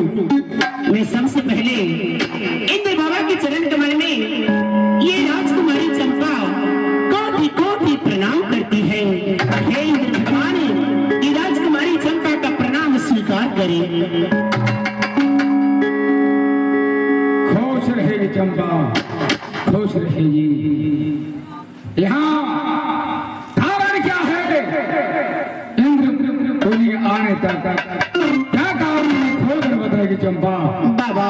मैं सबसे पहले इंद्र बाबा के चरण कमल में ये राजकुमारी चंपा कोटि कोटि प्रणाम करती है। हे इंद्र भगवान, ये राजकुमारी चंपा का प्रणाम स्वीकार करें। खुश रहेगी चंपा, खुश रहेगी। यहाँ कारण क्या है? इंद्र पुरी आने तक क्या कारण है? खोल कर बताएगी चंपा। बाबा,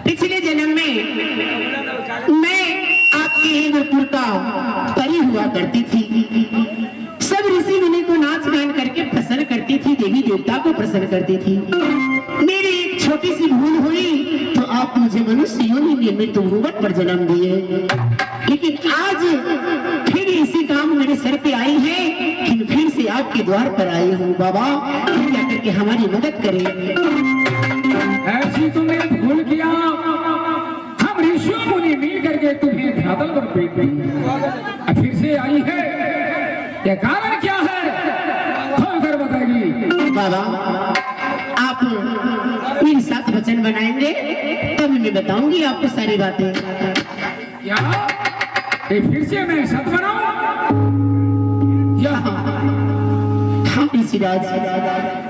पिछले जन्म में मैं आपके इंद्रपुर का परी हुआ करती थी। सब ऋषि मुनि को नाच गान करके प्रसन्न करती थी, देवी देवता को प्रसन्न करती थी। मेरी एक छोटी सी भूल हुई तो आप मुझे मनुष्य योनि में मृत्यु भूवत पर जन्म दिए। लेकिन आज फिर इसी काम मेरे सर पे आई है कि फिर से आपके द्वार पर आई हूँ। बाबा, कृपया करके हमारी मदद करें। ऐसी तुमने भूल किया, हम ऋषियों मुनि मिल करके तुम्हें धरातल पर पेट दी, फिर से आई है। यह कारण क्या है? खोल कर बताएगी। बाबा, आप मेरे साथ वचन बनाएंगे तब मैं बताऊंगी आपको सारी बातें। क्या ये फिर से मैं सत बनाऊं? हाँ ऋषिराज,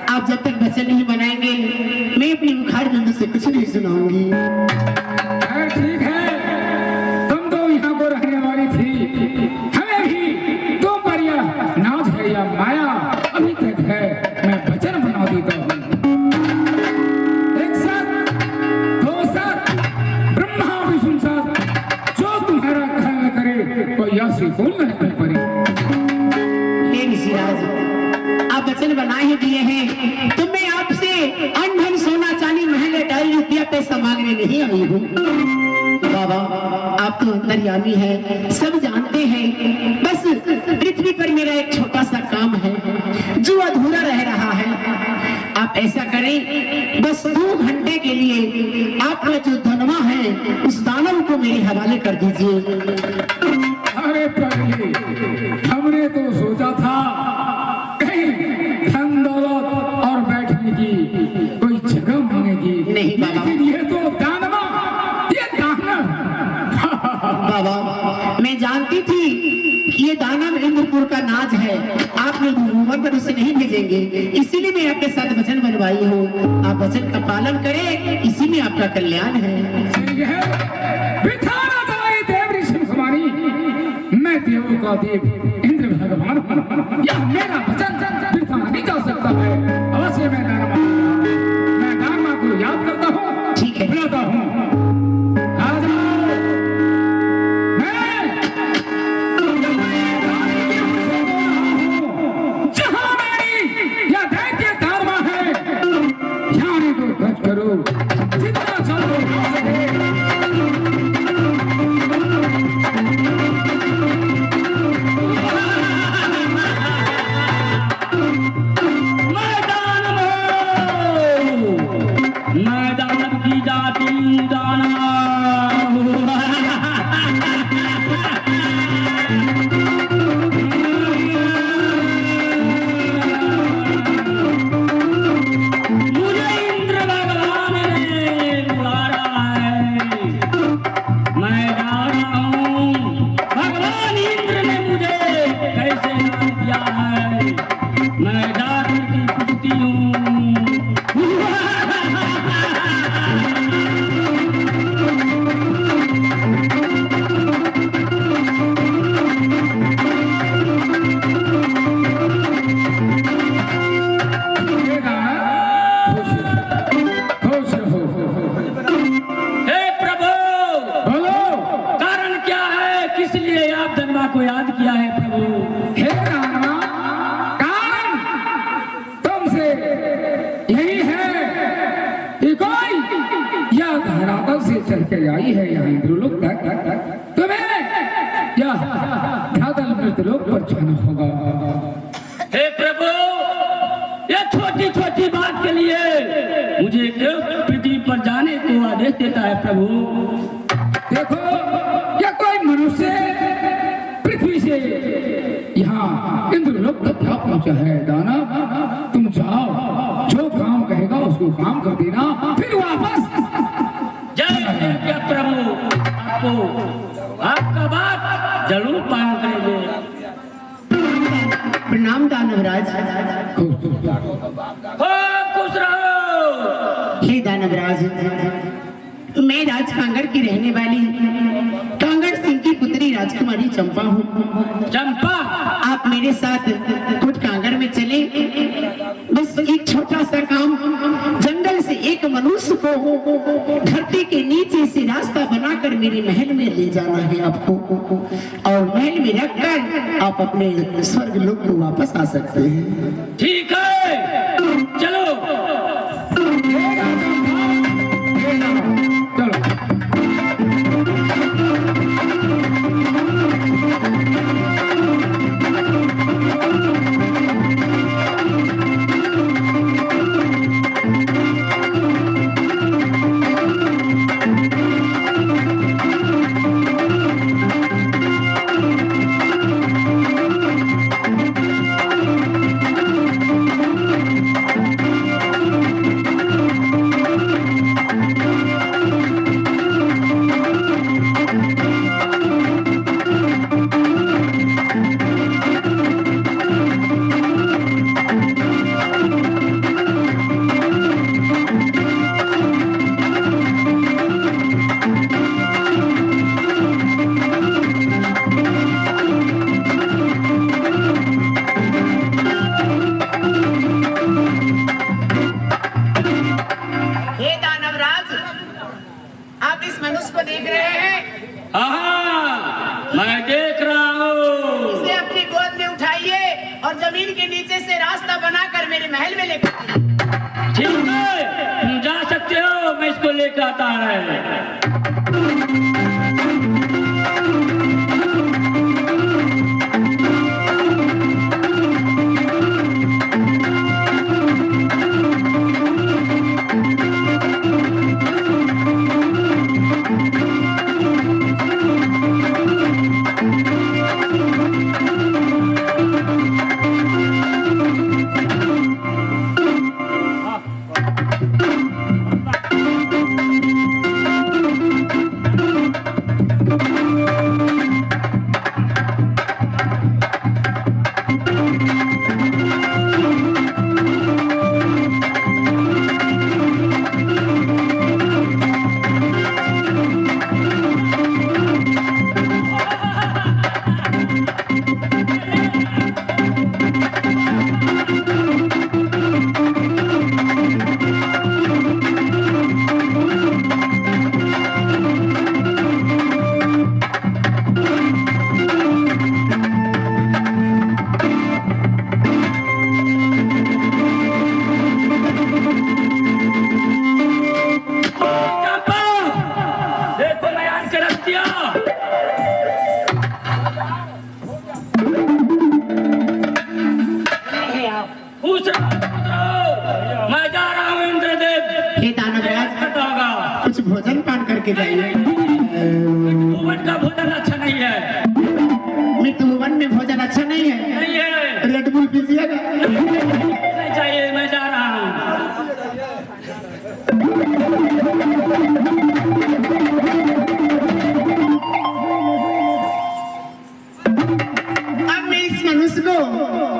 आप जब तक वचन नहीं बनाएंगे मैं अपनी मुखार बिंदु से कुछ नहीं सुनाऊंगी। ठीक है, तुम तो यहाँ को रहने वाली थी, हमें भी तुम पर यह नाज है या माया अभी तक है। मैं वचन बना देता हूँ। एक साथ, दो साथ, ब्रह्मा विष्णु साथ, जो तुम्हारा कहना करे वो यह से बोलना है तुम परी। हे ऋषिराज, आप वचन बना ही दिए हैं तो मैं आपसे अन्न धन सोना चांदी महल अटारी रुपया पैसा मांगने नहीं आई हूँ। बाबा, आप तो अंतर्यामी है, सब जानते हैं। बस पृथ्वी पर मेरा एक छोटा सा काम है जो अधूरा रह रहा है। आप ऐसा करें, बस 2 घंटे के लिए आपका जो धनवा है उस दानव को मेरे हवाले कर दीजिए। अरे पगली, हमने तो सोचा था कहीं धन दौलत और बैठने की कोई जगह मांगेगी। नहीं बाबा, लेकिन ये तो दानवा, ये दानव। बाबा, मैं जानती थी कि ये दानव इंद्रपुर का नाज है, आप लोग भूमन पर उसे नहीं भेजेंगे, इसीलिए मैं आपके साथ वचन बनवाई हूँ। आप वचन का पालन करें, इसी में आपका कल्याण है। सही है, बिठाना दवाई देव ऋषि कुमारी, मैं देवों का देव इंद्र भगवान हूँ। यह मेरा वचन बिठा नहीं जा सकता है। अवश्य मैं दानमा को याद करता हूँ, ठीक है, बुलाता हूँ। आई है यहाँ इंद्रलोक तक, तुम्हें यह धरातल मृतलोक पर जाना होगा। हे प्रभु, यह छोटी छोटी बात के लिए मुझे क्यों पृथ्वी पर जाने को आदेश देता है प्रभु? देखो, यह कोई मनुष्य पृथ्वी से यहाँ इंद्रलोक तक क्या पहुँचा है। दाना, तुम जाओ, जो काम कहेगा उस शुरू काम कर देना, फिर वापस। जय क्या प्रभु, आपको आपका बात जरूर पालन करेंगे। प्रणाम दानवराज। खुश रहो। हे दानवराज, मैं राज कांगड़ की रहने वाली कांगड़ सिंह की पुत्री राजकुमारी चंपा हूँ। चंपा, आप मेरे साथ कुछ कांगड़ में चले। बस एक छोटा सा काम, जंगल से एक मनुष्य को धरती के नीचे से रास्ता बनाकर मेरे महल में ले जाना है आपको, और महल में रखकर आप अपने स्वर्ग लोक को वापस आ सकते हैं। ठीक है, चलो। मैं देख रहा हूँ। इसे अपनी गोद में उठाइए और जमीन के नीचे से रास्ता बनाकर मेरे महल में लेकर। ठीक है, तुम जा सकते हो, मैं इसको लेकर आता है। मैं जा रहा हूँ इंद्रदेव। हे दानवराज, कुछ भोजन पान करके जाइए। भुवन का भोजन अच्छा नहीं है। मृत्युवन में भोजन अच्छा नहीं है। नहीं है। रेड बुल पीजिएगा। नहीं चाहिए, मैं जा रहा हूँ। अब मैं इस मनुष्य को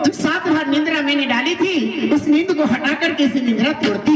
जो 7 बार निद्रा मैंने डाली थी, उस नींद को हटा करके इसे निद्रा तोड़ती।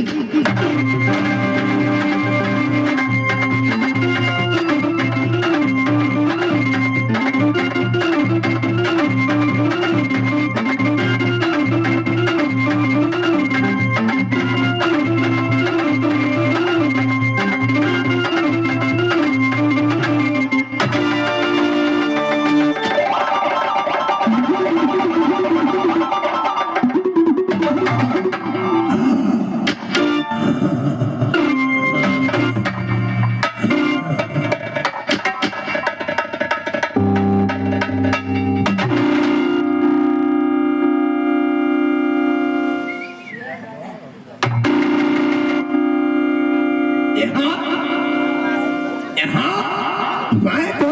मैं तो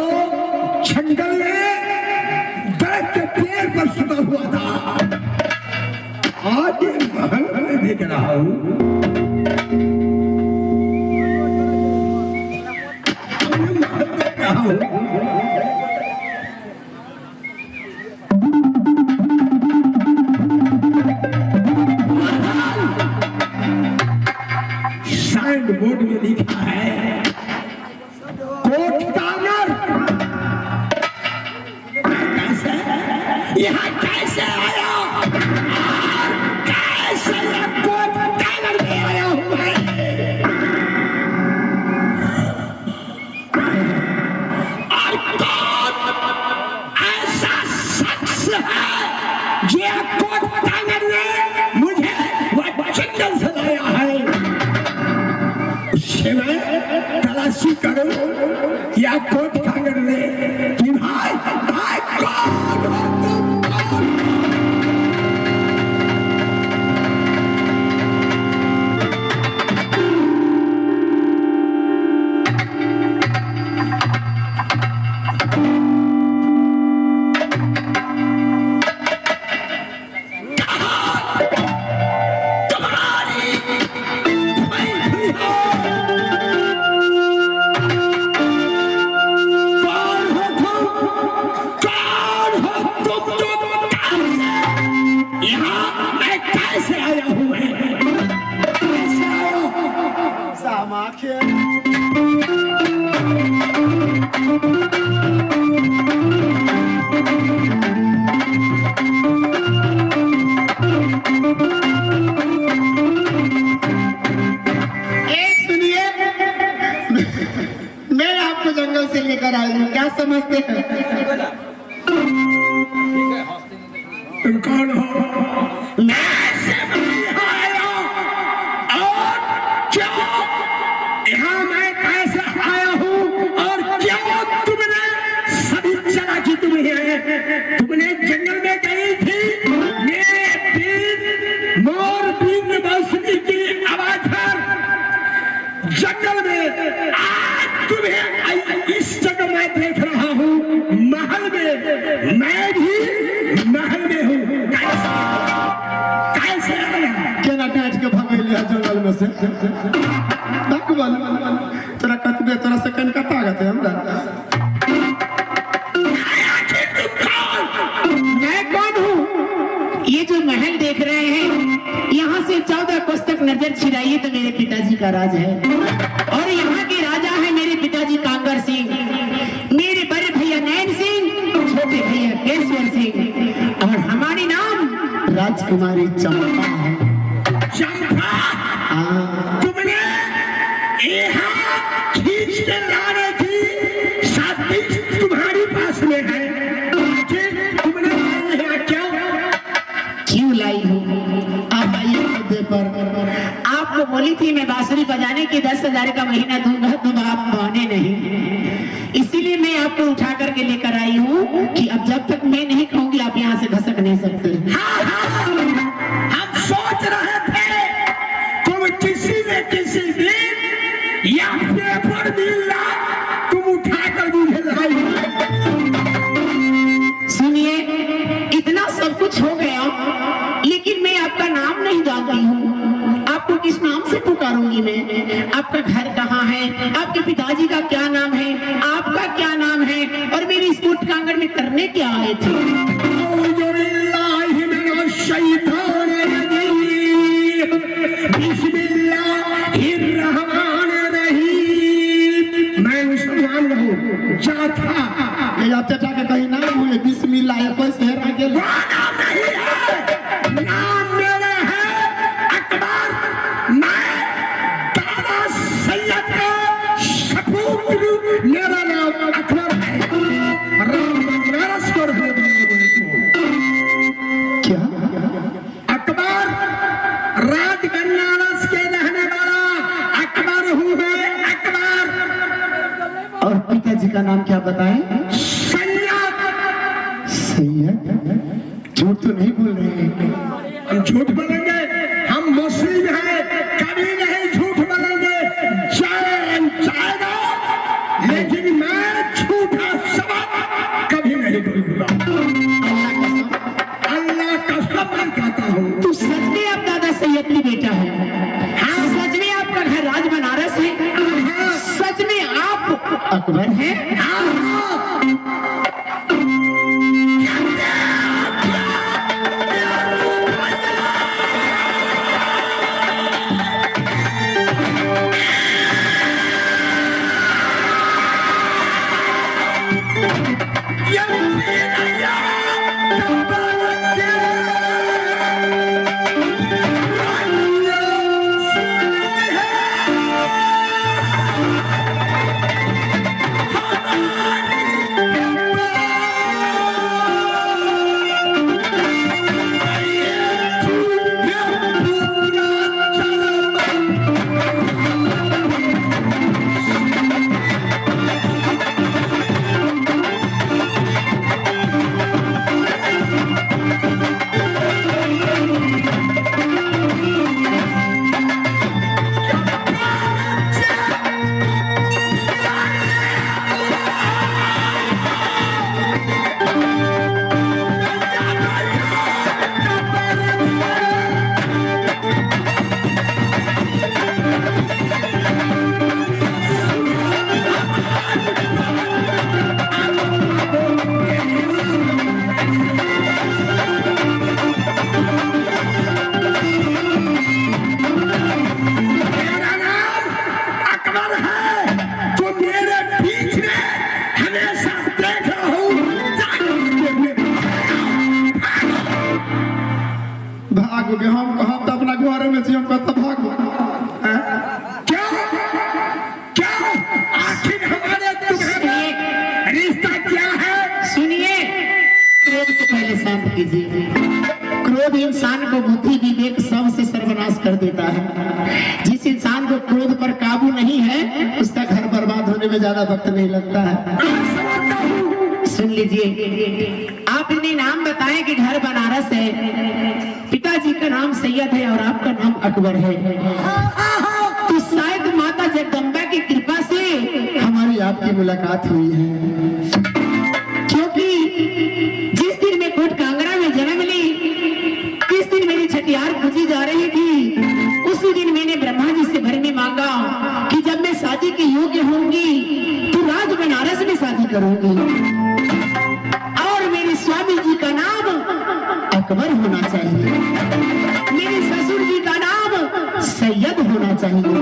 जंगल में दरख्त के पेड़ पर सुता हुआ था। आज महल में देख रहा हूँ साइन बोर्ड में लिखा है कोट कांगर। कैसे यहाँ कैसे आया और कैसे ये कोट कांगर में आया हुआ है? और कौन ऐसा शख्स है जो कोट कांगर ने मुझे जंगल से लाया है? उससे मैं तलाशी करूं या कोट कांगर ने कि भाई भाई कौन हो तुम, कौन? लेकर आई हूँ, क्या समझते हैं? तुम कौन हो? मैं आया और क्यों यहाँ मैं कैसे आया हूँ और क्यों तुमने सभी चला की तुमने जंगल में गई थी, मेरे तीन मोर बिंद बसनी की आवाज पर जंगल में आज तुम्हें इस जगह मैं देख रहा हूँ महल में, मैं भी महल में हूँ। कैसे केना काट के भाग लिया जंगल में से? तोरा कतबे तोरा से कन का ताकत है हमरा? मैं कौन हूँ? ये जो महल देख रहे हैं, यहाँ से 14 कोस तक नजर छिड़ाइए तो मेरे पिताजी का राज है, और यहाँ के राजा है मेरे पिताजी कांगर सिंह, मेरे बड़े भैया नैन सिंह, छोटे भैया केशवर सिंह, और हमारी नाम राजकुमारी चंपा है। चंपा, तुमने यहाँ खींच के लाने की शादी तुम्हारी पास में है, तुमने यहाँ क्यों लाई हूँ? आप आइए मुद्दे पर। आपको बोली थी मैं बांसुरी बजाने के 10,000 का महीना दूंगा, तुम आप माने नहीं, इसीलिए मैं आपको उठा करके लेकर आई हूँ कि अब जब तक मैं नहीं कहूँगी आप यहाँ से घसक नहीं सकते। हम सोच रहे थे तुम किसी न किसी दिन या पेपर मिलना तुम उठाकर मुझे लाई। सुनिए, इतना सब कुछ हो गया, लेकिन मैं आपका नाम नहीं जानती हूँ। आपको किस नाम से पुकारूंगी मैं? आपका घर कहाँ है? आपके पिताजी का क्या नाम है? आपका क्या नाम है? और मेरी इस कोट कांगड़ में करने क्या आए थे? मैं मुसलमान हूँ, जाथा चटा के कहीं नाम हुए बिस्मिल्लाह कोई शहर आगे नाम नहीं है, नाम मेरा है अकबर। मैं दादा सैयद का सपूत, मेरा नाम अकबर है। बनारस को रहने क्या? अकबर राज बनारस के रहने वाला अकबर हूँ मैं, अकबर। और पिताजी का नाम क्या बताएं? झूठ तो नहीं बोल रहे हैं? हम झूठ बोलेंगे? हम मुस्लिम हैं, कभी नहीं झूठ बोलेंगे। जान जाएगा, लेकिन मैं झूठा शब्द कभी नहीं बोलूंगा। अल्लाह कसम मैं कहता हूँ। तू सच में आप दादा सैयद की बेटा है? हाँ। सच में आपका घर राज बनारस है? हाँ। सच में आप अकबर हैं? हाँ। कीजिए। क्रोध इंसान को बुद्धि विवेक सबसे सर्वनाश कर देता है। जिस इंसान को क्रोध पर काबू नहीं है उसका घर बर्बाद होने में ज्यादा वक्त नहीं लगता है। सुन लीजिए, आपने नाम बताया कि घर बनारस है, पिताजी का नाम सैयद है और आपका नाम अकबर है, तो शायद माता जगदम्बा की कृपा से हमारी आपकी मुलाकात हुई है। क्योंकि जिस दिन मैं कोट कांगड़ा में जन्म ली, जिस दिन मेरी छठियार पूजी जा रही थी, उसी दिन मैंने ब्रह्मा जी से घर में मांगा कि जब मैं शादी के योग्य होंगी तो राज बनारस में शादी करूंगी और मेरे स्वामी जी का नाम अकबर होना चाहिए, मेरे ससुर जी का नाम सैयद होना चाहिए,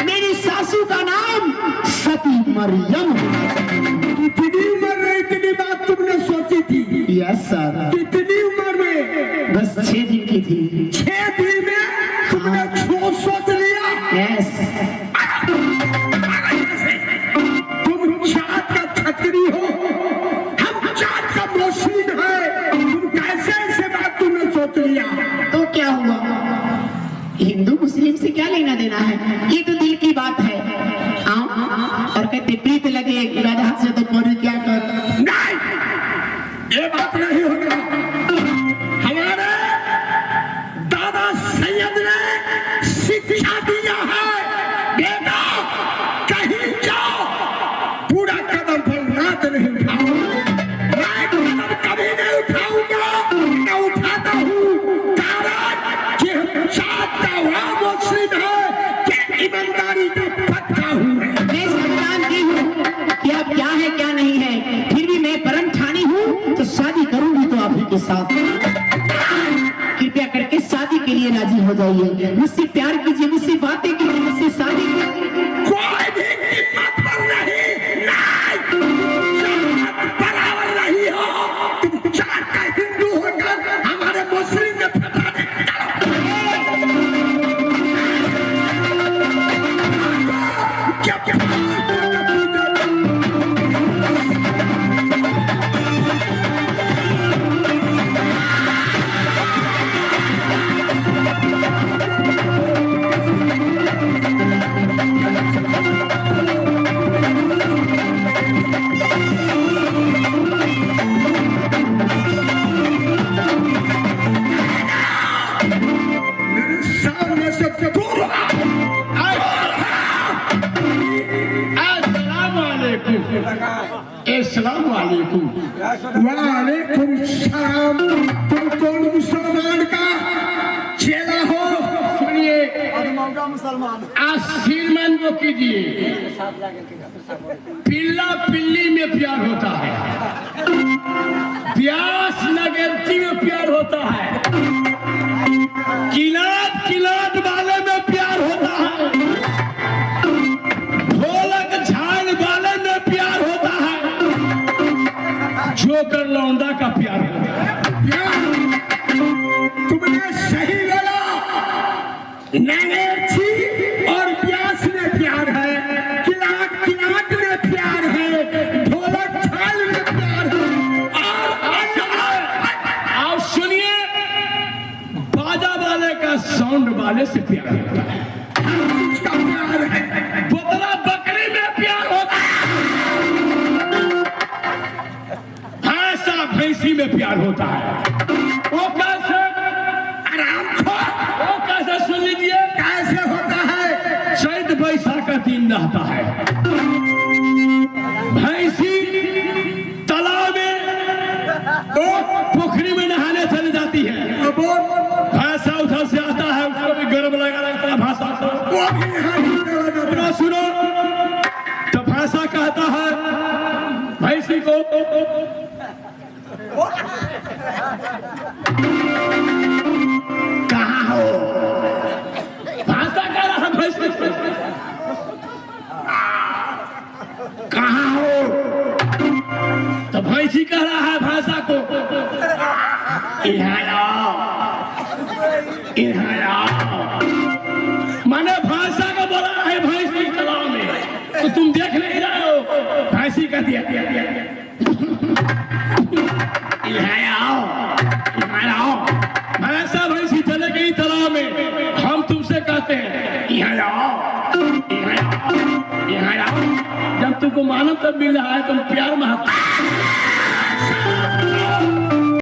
मेरी सासू का नाम सती मरियम होना चाहिए। कितनी उम्र में इतनी बात तुमने सोची थी? Yes sir. कितनी उम्र में? बस 6 दिन की थी। 6 दिन में तुमने सोच लिया? यस। तुम जात का छतरी हो, हम जात का मुस्लिम है, तुम कैसे ऐसे बात तुमने सोच लिया? तो क्या हुआ, हिंदू मुस्लिम से क्या लेना देना है, ये तो दिल की बात है। और कहते प्रीत लगे गधा से तो परी क्या कर। नहीं, ये बात नहीं होगा। हमारे दादा सैयद ने शिक्षा दिया है, बेटा कहीं जाओ पूरा कदम पर रात नहीं उठाओ। मैं कदम कभी नहीं उठाऊंगा, मैं उठाता हूँ कारण कि हम जात का वह मुस्लिम है कि ईमानदारी का पक्का हूँ। मैं जानती हूँ कि अब क्या है क्या नहीं है, फिर भी मैं परम ठानी हूँ तो शादी करूंगी तो आप ही के साथ। कृपया करके शादी के लिए राजी हो जाइए, मुझसे प्यार कीजिए, मुझसे बातें कीजिए, मुझसे शादी कीजिए। कोई भी कीमत पर नहीं, जात बराबर नहीं हो। तुम जात का हिंदू होकर हमारे मुस्लिम में फटा वालेकुम सलाम। तुम कौन मुसलमान का चेला हो? सुनिए, आशीर्वाद को कीजिए। पिल्ला पिल्ली में प्यार होता है, प्यास लगती में प्यार होता है, किलाट किलाट वाले में प्यार होता है, ढोलक झाल वाले में प्यार होता है, जोकर लौंडा का प्यार होता है। तुमने सही बोला, नंगेची और प्यास में प्यार है, किलाट किलाट में प्यार है, ढोलक झाल में प्यार है। और सुनिए, बाजा वाले का साउंड वाले से प्यार होता है, उसका प्यार है। बोतला बकरी में प्यार होता है, भैंसा भैंसी में प्यार होता है। वो कैसे? आराम खो। वो कैसे? सुन लीजिए कैसे होता है। चैत बैसाख का दिन रहता है, भैंसी तालाब में पोखरी में नहाने चली जाती है, भैंसा उधर से आता है, उसको भी गर्म लगा रहता है भैंसा को। सुनो, तो भैंसा कहता है भैंसी को, कहाँ हो? भाषा कह रहा है भैंसी, कहाँ हो? तो भैंसी कह रहा है भाषा को, इधर आओ, इधर आओ। माने भाषा को बोला है भैंसी तालाब में, तो तुम देख नहीं रहे हो। भैंसी कह दिया इधर आओ। यहाँ आओ, जब तुमको मानो तब मिल रहा है, तुम प्यार महक